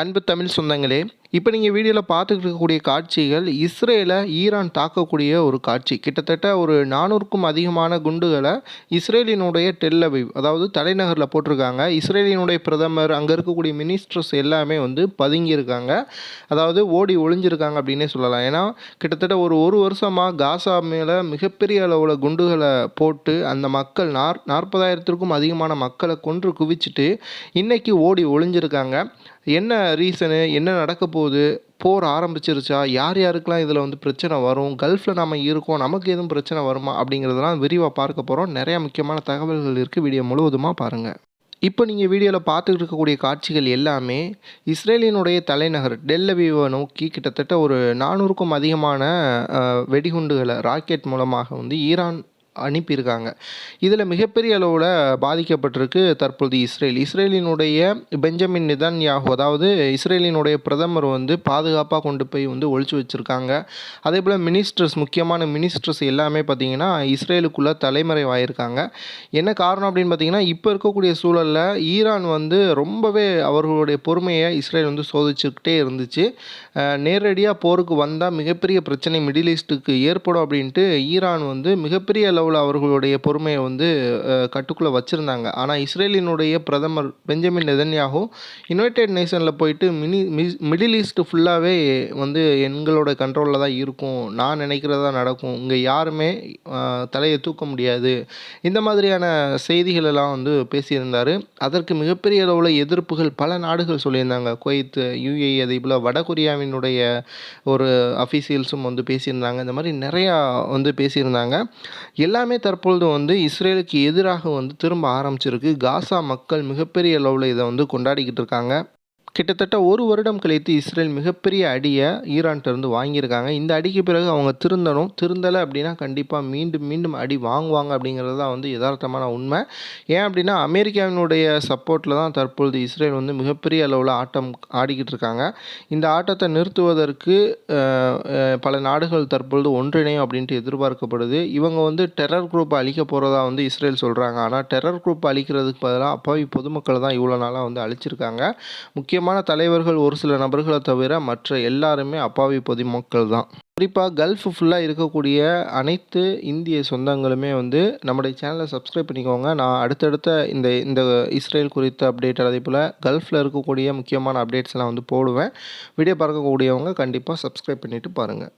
அன்பு தமிழ் சொந்தங்களே, இப்போ நீங்கள் வீடியோவில் பார்த்துக்கிட்டு இருக்கக்கூடிய காட்சிகள் இஸ்ரேலை ஈரான் தாக்கக்கூடிய ஒரு காட்சி. கிட்டத்தட்ட ஒரு 400க்கும் அதிகமான குண்டுகளை இஸ்ரேலினுடைய டெல் அவீவ், அதாவது தலைநகரில் போட்டிருக்காங்க. இஸ்ரேலினுடைய பிரதமர், அங்கே இருக்கக்கூடிய மினிஸ்டர்ஸ் எல்லாமே வந்து பதுங்கியிருக்காங்க. அதாவது ஓடி ஒளிஞ்சிருக்காங்க அப்படின்னே சொல்லலாம். ஏன்னா கிட்டத்தட்ட ஒரு வருஷமாக காசா மேலே மிகப்பெரிய அளவில் குண்டுகளை போட்டு அந்த மக்கள் 40,000த்திற்கும் அதிகமான மக்களை கொன்று குவிச்சிட்டு இன்னைக்கு ஓடி ஒளிஞ்சிருக்காங்க. என்ன ரீசனு, என்ன நடக்க போகுது, போர் ஆரம்பிச்சிருச்சா, யார் யாருக்கெல்லாம் இதில் வந்து பிரச்சனை வரும், கல்ஃபில் நம்ம இருக்கோம், நமக்கு எதுவும் பிரச்சனை வருமா அப்படிங்கிறதெல்லாம் விரிவாக பார்க்க போகிறோம். நிறையா முக்கியமான தகவல்கள் இருக்குது. வீடியோ முழுவதுமாக பாருங்கள். இப்போ நீங்கள் வீடியோவில் பார்த்துக்கிட்டு இருக்கக்கூடிய காட்சிகள் எல்லாமே இஸ்ரேலினுடைய தலைநகர் டெல் அவீவை நோக்கி கிட்டத்தட்ட ஒரு 400க்கும் அதிகமான வெடிகுண்டுகளை ராக்கெட் மூலமாக வந்து ஈரான் அனுப்பியிருக்காங்க. இதில் மிகப்பெரிய அளவில் பாதிக்கப்பட்டிருக்கு தற்போது இஸ்ரேலினுடைய பெஞ்சமின் நெதன்யாஹு, அதாவது இஸ்ரேலினுடைய பிரதமர் வந்து பாதுகாப்பாக கொண்டு போய் வந்து ஒழிச்சு வச்சுருக்காங்க. அதே போல் முக்கியமான மினிஸ்டர்ஸ் எல்லாமே பார்த்திங்கன்னா இஸ்ரேலுக்குள்ளே தலைமறைவாயிருக்காங்க. என்ன காரணம் அப்படின்னு பார்த்திங்கன்னா, இப்போ இருக்கக்கூடிய சூழலில் ஈரான் வந்து ரொம்பவே அவர்களுடைய பொறுமையை இஸ்ரேல் வந்து சோதிச்சுக்கிட்டே இருந்துச்சு. நேரடியாக போருக்கு வந்தால் மிகப்பெரிய பிரச்சனை மிடில் ஈஸ்ட்டுக்கு ஏற்படும் அப்படின்ட்டு ஈரான் வந்து மிகப்பெரிய அளவில் அவர்களுடைய பொறுமையை வந்து கட்டுக்குள்ளே வச்சுருந்தாங்க. ஆனால் இஸ்ரேலினுடைய பிரதமர் பெஞ்சமின் நெதன்யாஹு யுனைடெட் நேஷனில் போயிட்டு மிடில் ஈஸ்ட்டு ஃபுல்லாகவே வந்து எங்களோட கண்ட்ரோலில் தான் இருக்கும், நான் நினைக்கிறதா நடக்கும், இங்கே யாருமே தலையை தூக்க முடியாது, இந்த மாதிரியான செய்திகள் எல்லாம் வந்து பேசியிருந்தார். அதற்கு மிகப்பெரிய அளவில் எதிர்ப்புகள் பல நாடுகள் சொல்லியிருந்தாங்க. குவைத், யுஏஇ, அதே போல் வடகொரியாவினுடைய ஒரு அஃபீஷியல்ஸும் வந்து பேசியிருந்தாங்க. இந்த மாதிரி நிறையா வந்து பேசியிருந்தாங்க. எல்லாமே தற்பொழுது வந்து இஸ்ரேலுக்கு எதிராக வந்து திரும்ப ஆரம்பிச்சிருக்கு. காசா மக்கள் மிகப்பெரிய அளவில் இதை வந்து கொண்டாடிக்கிட்டு இருக்காங்க. கிட்டத்தட்ட ஒரு வருடம் கழித்து இஸ்ரேல் மிகப்பெரிய அடியை ஈரான்கிட்டருந்து வாங்கியிருக்காங்க. இந்த அடிக்கு பிறகு அவங்க திருந்தலை அப்படின்னா கண்டிப்பாக மீண்டும் மீண்டும் அடி வாங்குவாங்க அப்படிங்கிறது தான் வந்து யதார்த்தமான உண்மை. ஏன் அப்படின்னா அமெரிக்காவினுடைய சப்போர்ட்டில் தான் தற்பொழுது இஸ்ரேல் வந்து மிகப்பெரிய அளவில் ஆட்டம் ஆடிக்கிட்டு இருக்காங்க. இந்த ஆட்டத்தை நிறுத்துவதற்கு பல நாடுகள் தற்பொழுது ஒன்றிணையும் அப்படின்ட்டு எதிர்பார்க்கப்படுது. இவங்க வந்து டெரர் குரூப்பை அழிக்க போகிறதா வந்து இஸ்ரேல் சொல்கிறாங்க. ஆனால் டெரர் குரூப் அழிக்கிறதுக்கு பதிலாக அப்பாவி பொதுமக்கள் தான் இவ்வளோ நாளாக வந்து அழிச்சிருக்காங்க. முக்கியமான தலைவர்கள் ஒரு சில நபர்களை தவிர மற்ற எல்லாருமே அப்பாவி பொதுமக்கள் தான். குறிப்பாக கல்ஃப் ஃபுல்லாக இருக்கக்கூடிய அனைத்து இந்திய சொந்தங்களுமே வந்து நம்முடைய சேனலை சப்ஸ்கிரைப் பண்ணிக்கோங்க. நான் அடுத்தடுத்த இந்த இஸ்ரேல் குறித்த அப்டேட், அதே போல் கல்ஃபில் இருக்கக்கூடிய முக்கியமான அப்டேட்ஸ்லாம் வந்து போடுவேன். வீடியோ பார்க்கக்கூடியவங்க கண்டிப்பாக சப்ஸ்கிரைப் பண்ணிவிட்டு பாருங்கள்.